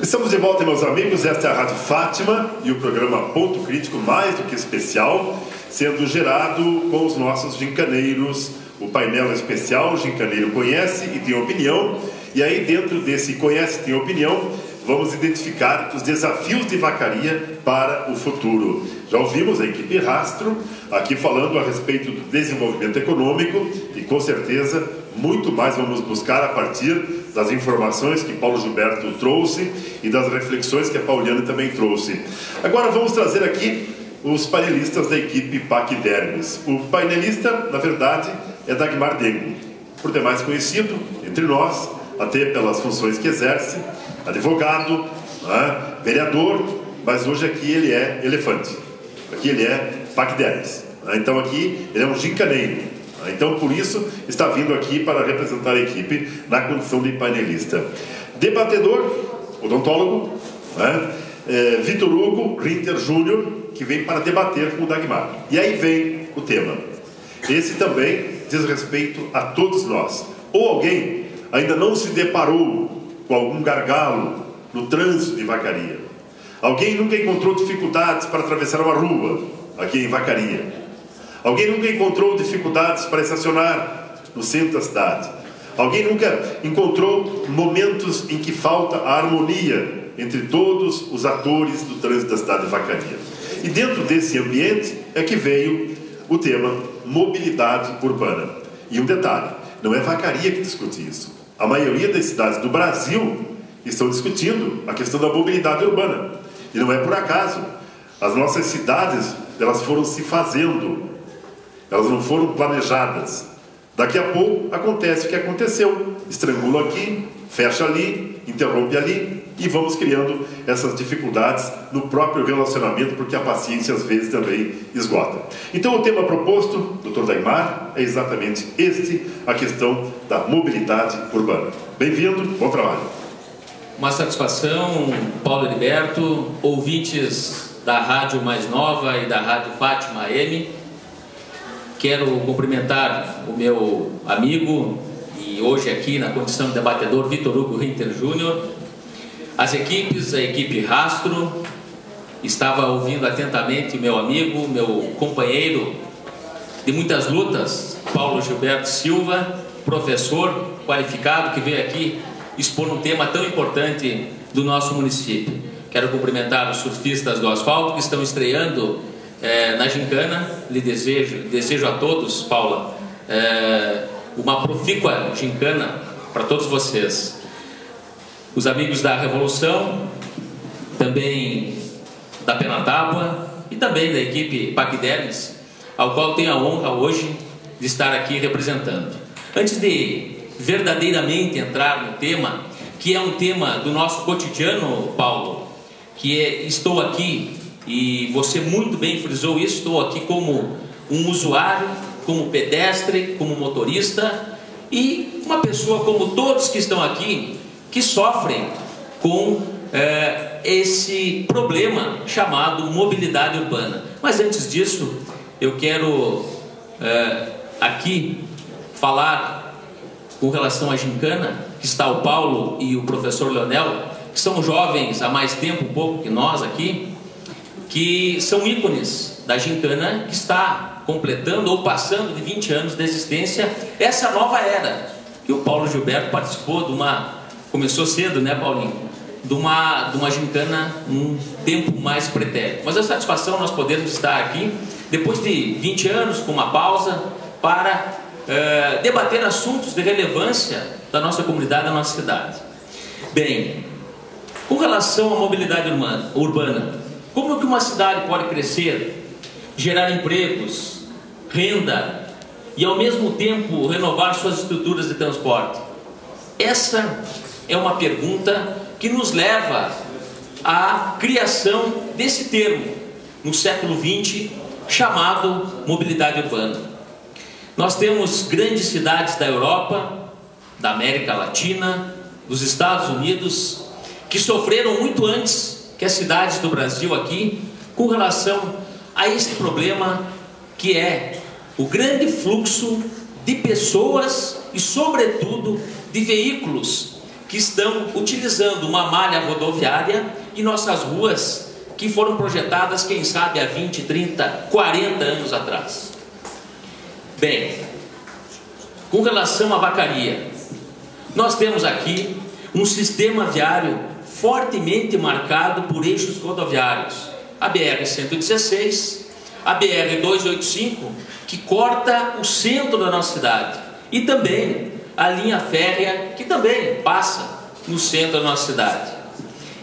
Estamos de volta, meus amigos. Esta é a Rádio Fátima e o programa Ponto Crítico, mais do que especial, sendo gerado com os nossos gincaneiros. O painel especial, o gincaneiro conhece e tem opinião. E aí, dentro desse conhece e tem opinião, vamos identificar os desafios de vacaria para o futuro. Já ouvimos a equipe Rastro aqui falando a respeito do desenvolvimento econômico e, com certeza, muito mais vamos buscar a partir das informações que Paulo Gilberto trouxe e das reflexões que a Pauliane também trouxe. Agora vamos trazer aqui os painelistas da equipe Pacdermis. O painelista, na verdade, é Dagmar Dengo, por demais conhecido entre nós, até pelas funções que exerce, advogado, vereador, mas hoje aqui ele é elefante, aqui ele é Pacdermis. Então aqui ele é um gincaneiro. Então, por isso, está vindo aqui para representar a equipe na condição de painelista. Debatedor, odontólogo, Vitor Hugo Rinter Júnior, que vem para debater com o Dagmar. E aí vem o tema. Esse também diz respeito a todos nós. Ou alguém ainda não se deparou com algum gargalo no trânsito de Vacaria. Alguém nunca encontrou dificuldades para atravessar uma rua aqui em Vacaria. Alguém nunca encontrou dificuldades para estacionar no centro da cidade. Alguém nunca encontrou momentos em que falta a harmonia entre todos os atores do trânsito da cidade de Vacaria. E dentro desse ambiente é que veio o tema mobilidade urbana. E um detalhe, não é Vacaria que discute isso. A maioria das cidades do Brasil estão discutindo a questão da mobilidade urbana. E não é por acaso. As nossas cidades, elas foram se fazendo. Elas não foram planejadas. Daqui a pouco acontece o que aconteceu. Estrangula aqui, fecha ali, interrompe ali e vamos criando essas dificuldades no próprio relacionamento, porque a paciência às vezes também esgota. Então o tema proposto, Dr. Dagmar, é exatamente este, a questão da mobilidade urbana. Bem-vindo, bom trabalho. Uma satisfação, Paulo Heriberto, ouvintes da Rádio Mais Nova e da Rádio Fátima AM. Quero cumprimentar o meu amigo, e hoje aqui na condição de debatedor, Vitor Hugo Rinter Júnior, as equipes, a equipe Rastro. Estava ouvindo atentamente o meu amigo, meu companheiro de muitas lutas, Paulo Gilberto Silva, professor qualificado que veio aqui expor um tema tão importante do nosso município. Quero cumprimentar os surfistas do asfalto que estão estreando na gincana. Lhe desejo a todos, Paula, uma profícua gincana para todos vocês. Os amigos da Revolução, também da Penatábua e também da equipe Pacdermis, ao qual tenho a honra hoje de estar aqui representando. Antes de verdadeiramente entrar no tema, que é um tema do nosso cotidiano, Paulo, que estou aqui, e você muito bem frisou isso, estou aqui como um usuário, como pedestre, como motorista e uma pessoa como todos que estão aqui, que sofrem com esse problema chamado mobilidade urbana. Mas antes disso, eu quero aqui falar com relação à gincana, que está o Paulo e o professor Leonel, que são jovens há mais tempo um pouco que nós aqui, que são ícones da gincana, que está completando ou passando de 20 anos de existência essa nova era. E o Paulo Gilberto participou de uma, começou cedo, né, Paulinho? De uma gincana um tempo mais pretérito. Mas a satisfação nós podemos estar aqui, depois de 20 anos, com uma pausa, para debater assuntos de relevância da nossa comunidade, da nossa cidade. Bem, com relação à mobilidade urbana, como que uma cidade pode crescer, gerar empregos, renda e ao mesmo tempo renovar suas estruturas de transporte? Essa é uma pergunta que nos leva à criação desse termo no século XX chamado mobilidade urbana. Nós temos grandes cidades da Europa, da América Latina, dos Estados Unidos, que sofreram muito antes que as cidades do Brasil aqui, com relação a esse problema que é o grande fluxo de pessoas e, sobretudo, de veículos que que estão utilizando uma malha rodoviária e nossas ruas que foram projetadas, quem sabe, há 20, 30, 40 anos atrás. Bem, com relação à Vacaria, nós temos aqui um sistema viário fortemente marcado por eixos rodoviários. A BR-116, a BR-285, que corta o centro da nossa cidade, e também a linha férrea, que também passa no centro da nossa cidade.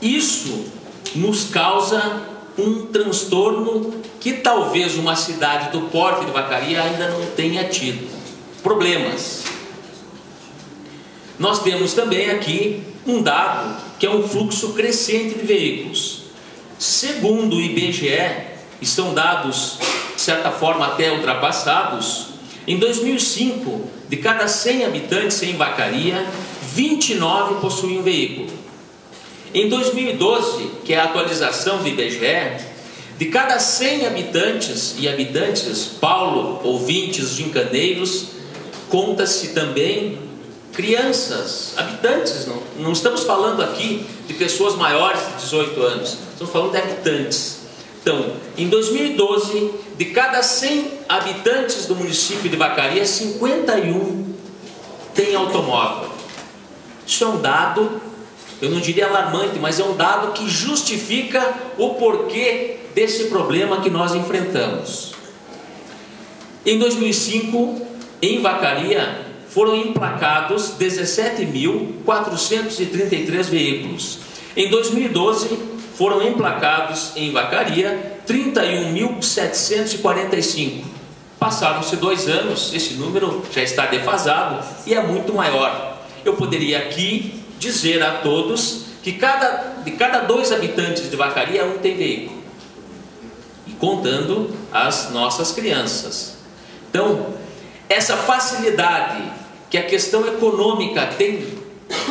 Isso nos causa um transtorno que talvez uma cidade do porte de Vacaria ainda não tenha tido. Problemas. Nós temos também aqui um dado que é um fluxo crescente de veículos. Segundo o IBGE, e são dados de certa forma até ultrapassados, em 2005, de cada 100 habitantes em Vacaria, 29 possuíam veículo. Em 2012, que é a atualização do IBGE, de cada 100 habitantes e habitantes, Paulo, ouvintes, gincaneiros, conta-se também crianças, habitantes, não estamos falando aqui de pessoas maiores de 18 anos, estamos falando de habitantes. Então, em 2012, de cada 100 habitantes do município de Vacaria, 51 têm automóvel. Isso é um dado, eu não diria alarmante, mas é um dado que justifica o porquê desse problema que nós enfrentamos. Em 2005, em Vacaria, foram emplacados 17.433 veículos. Em 2012, foram emplacados em Vacaria 31.745. Passaram-se 2 anos, esse número já está defasado e é muito maior. Eu poderia aqui dizer a todos que de cada 2 habitantes de Vacaria, 1 tem veículo. E contando as nossas crianças. Então, essa facilidade que a questão econômica tem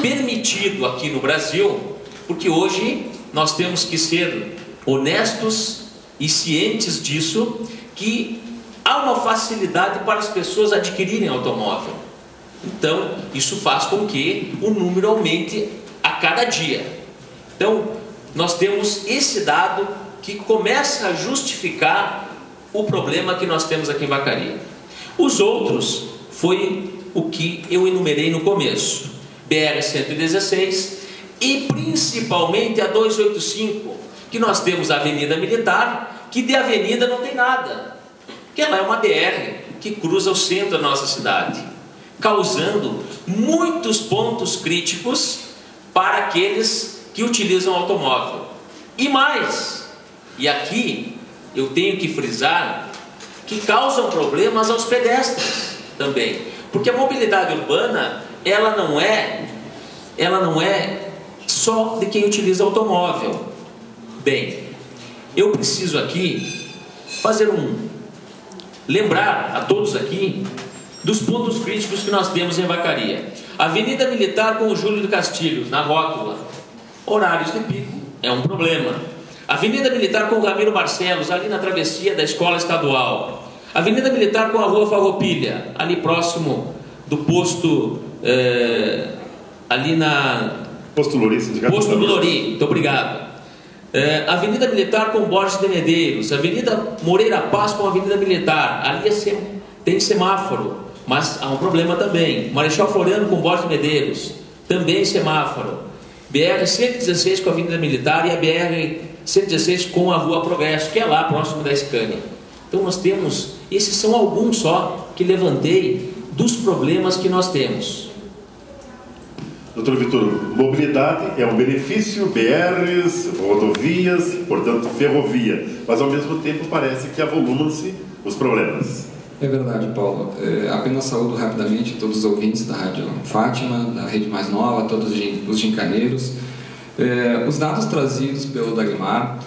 permitido aqui no Brasil, porque hoje nós temos que ser honestos e cientes disso, que há uma facilidade para as pessoas adquirirem automóvel. Então, isso faz com que o número aumente a cada dia. Então, nós temos esse dado que começa a justificar o problema que nós temos aqui em Vacaria. Os outros foi o que eu enumerei no começo: BR-116 e principalmente a 285, que nós temos a Avenida Militar, que de avenida não tem nada, que ela é uma BR que cruza o centro da nossa cidade, causando muitos pontos críticos para aqueles que utilizam automóvel. E mais, e aqui eu tenho que frisar, que causam problemas aos pedestres também, porque a mobilidade urbana ela não é só de quem utiliza automóvel. Bem, eu preciso aqui lembrar a todos aqui dos pontos críticos que nós temos em Vacaria. Avenida Militar com o Júlio de Castilhos, na rótula, horários de pico, é um problema. Avenida Militar com o Ramiro Barcelos, ali na travessia da Escola Estadual. Avenida Militar com a Rua Farroupilha, ali próximo do posto, ali na... Posto Lori, Posto Lori, muito obrigado. Avenida Militar com Borges de Medeiros, Avenida Moreira Paz com a Avenida Militar, ali tem semáforo, mas há um problema também. Marechal Floriano com Borges de Medeiros, também semáforo. BR-116 com a Avenida Militar e a BR-116 com a Rua Progresso, que é lá próximo da Scania. Então nós temos, esses são alguns só que levantei dos problemas que nós temos. Doutor Vitor, mobilidade é um benefício, BRs, rodovias, portanto ferrovia, mas ao mesmo tempo parece que avolumam-se os problemas. É verdade, Paulo. Apenas saúdo rapidamente todos os ouvintes da Rádio Fátima, da Rede Mais Nova, todos os gincaneiros. Os dados trazidos pelo Dagmar,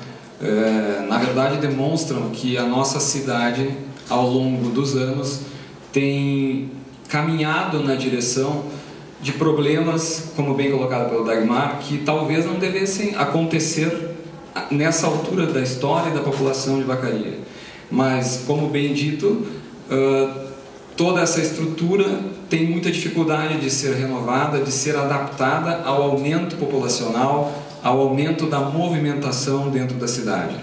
na verdade, demonstram que a nossa cidade, ao longo dos anos, tem caminhado na direção de problemas, como bem colocado pelo Dagmar, que talvez não devessem acontecer nessa altura da história e da população de Vacaria. Mas, como bem dito, toda essa estrutura tem muita dificuldade de ser renovada, de ser adaptada ao aumento populacional, ao aumento da movimentação dentro da cidade.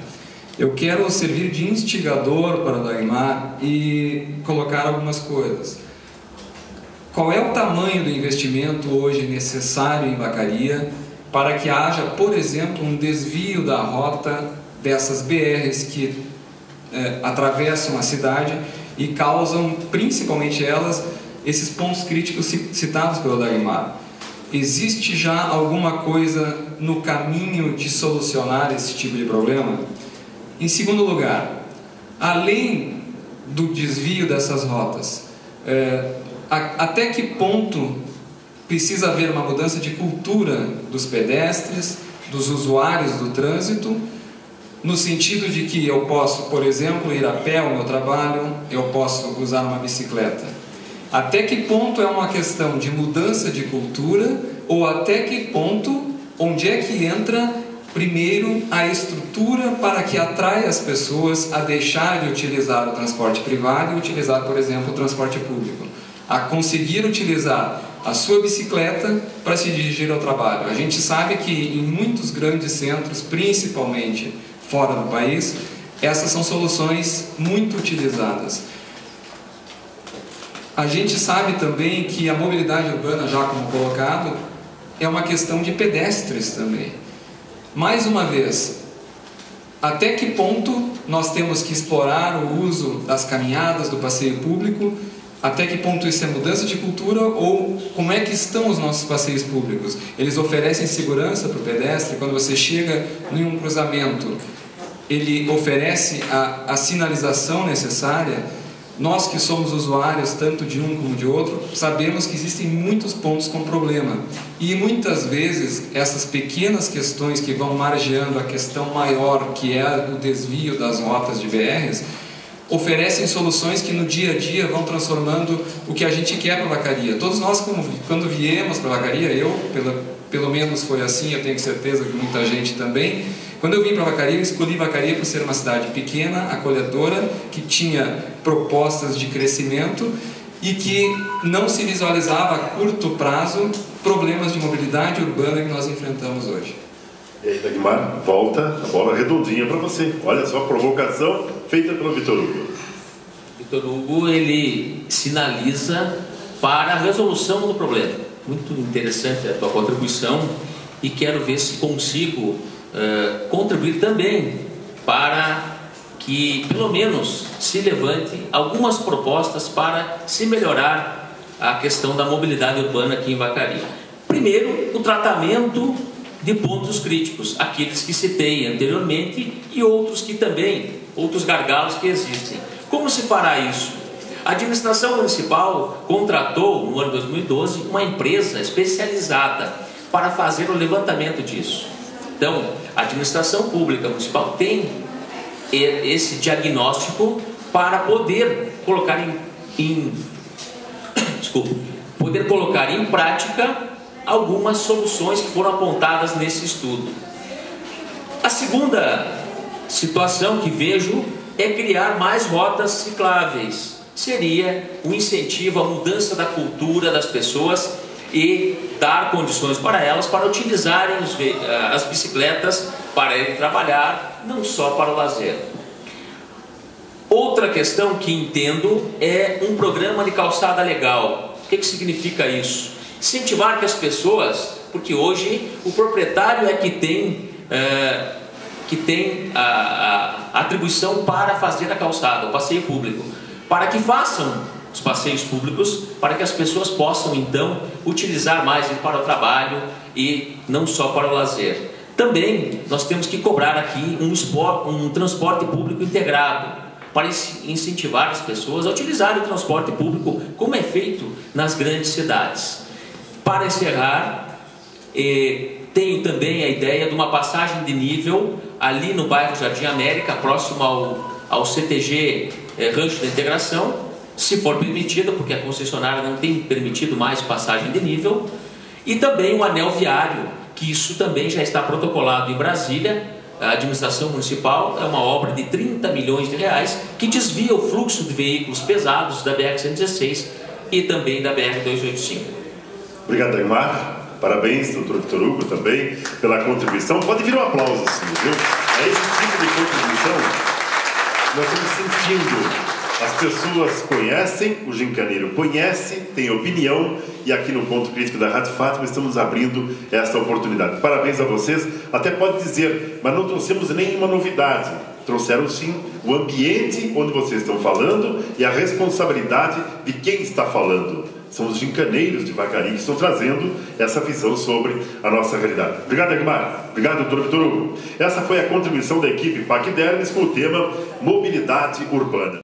Eu quero servir de instigador para o Dagmar e colocar algumas coisas. Qual é o tamanho do investimento hoje necessário em Vacaria para que haja, por exemplo, um desvio da rota dessas BRs que atravessam a cidade e causam, principalmente elas, esses pontos críticos citados pelo Dagmar? Existe já alguma coisa no caminho de solucionar esse tipo de problema? Em segundo lugar, além do desvio dessas rotas, até que ponto precisa haver uma mudança de cultura dos pedestres, dos usuários do trânsito, no sentido de que eu posso, por exemplo, ir a pé ao meu trabalho, eu posso usar uma bicicleta. Até que ponto é uma questão de mudança de cultura, ou até que ponto, onde é que entra primeiro a estrutura para que atraia as pessoas a deixar de utilizar o transporte privado e utilizar, por exemplo, o transporte público, a conseguir utilizar a sua bicicleta para se dirigir ao trabalho. A gente sabe que em muitos grandes centros, principalmente fora do país, essas são soluções muito utilizadas. A gente sabe também que a mobilidade urbana, já como colocado, é uma questão de pedestres também. Mais uma vez, até que ponto nós temos que explorar o uso das caminhadas, do passeio público? Até que ponto isso é mudança de cultura, ou como é que estão os nossos passeios públicos? Eles oferecem segurança para o pedestre? Quando você chega em um cruzamento, ele oferece a sinalização necessária? Nós que somos usuários tanto de um como de outro, sabemos que existem muitos pontos com problema. E muitas vezes essas pequenas questões que vão margeando a questão maior, que é o desvio das rotas de BRs, oferecem soluções que no dia a dia vão transformando o que a gente quer para Vacaria. Todos nós, quando viemos para Vacaria, eu, pelo menos foi assim, eu tenho certeza que muita gente também, quando eu vim para Vacaria, eu escolhi Vacaria por ser uma cidade pequena, acolhedora, que tinha propostas de crescimento e que não se visualizava a curto prazo problemas de mobilidade urbana que nós enfrentamos hoje. E aí, Dagmar, volta a bola redondinha para você. Olha só a provocação feita pelo Vitor Hugo. Vitor Hugo, ele sinaliza para a resolução do problema. Muito interessante a tua contribuição e quero ver se consigo contribuir também para que, pelo menos, se levante algumas propostas para se melhorar a questão da mobilidade urbana aqui em Vacaria. Primeiro, o tratamento de pontos críticos, aqueles que citei anteriormente e outros que também, outros gargalos que existem. Como se fará isso? A administração municipal contratou, no ano 2012, uma empresa especializada para fazer o levantamento disso. Então, a administração pública municipal tem esse diagnóstico para poder colocar poder colocar em prática algumas soluções que foram apontadas nesse estudo. A segunda situação que vejo é criar mais rotas cicláveis. Seria um incentivo à mudança da cultura das pessoas e dar condições para elas para utilizarem as bicicletas para ir trabalhar, não só para o lazer. Outra questão que entendo é um programa de calçada legal. O que significa isso? Incentivar que as pessoas, porque hoje o proprietário é que tem a atribuição para fazer a calçada, o passeio público, para que façam os passeios públicos, para que as pessoas possam então utilizar mais para o trabalho e não só para o lazer. Também nós temos que cobrar aqui um transporte público integrado, para incentivar as pessoas a utilizarem o transporte público como é feito nas grandes cidades. Para encerrar, tenho também a ideia de uma passagem de nível ali no bairro Jardim América, próximo ao CTG Rancho da Integração, se for permitido, porque a concessionária não tem permitido mais passagem de nível, e também o anel viário, que isso também já está protocolado em Brasília, a administração municipal, é uma obra de 30 milhões de reais que desvia o fluxo de veículos pesados da BR-116 e também da BR-285. Obrigado, Dagmar. Parabéns, doutor Vitor Hugo, também, pela contribuição. Pode vir um aplauso, assim, viu? É esse tipo de contribuição que nós estamos sentindo. As pessoas conhecem, o gincaneiro conhece, tem opinião, e aqui no Ponto Crítico da Rádio Fátima estamos abrindo esta oportunidade. Parabéns a vocês. Até pode dizer, mas não trouxemos nenhuma novidade. Trouxeram sim o ambiente onde vocês estão falando e a responsabilidade de quem está falando. São os gincaneiros de Vacaria que estão trazendo essa visão sobre a nossa realidade. Obrigado, Dagmar. Obrigado, doutor Vitor Hugo. Essa foi a contribuição da equipe Pacdermes com o tema Mobilidade Urbana.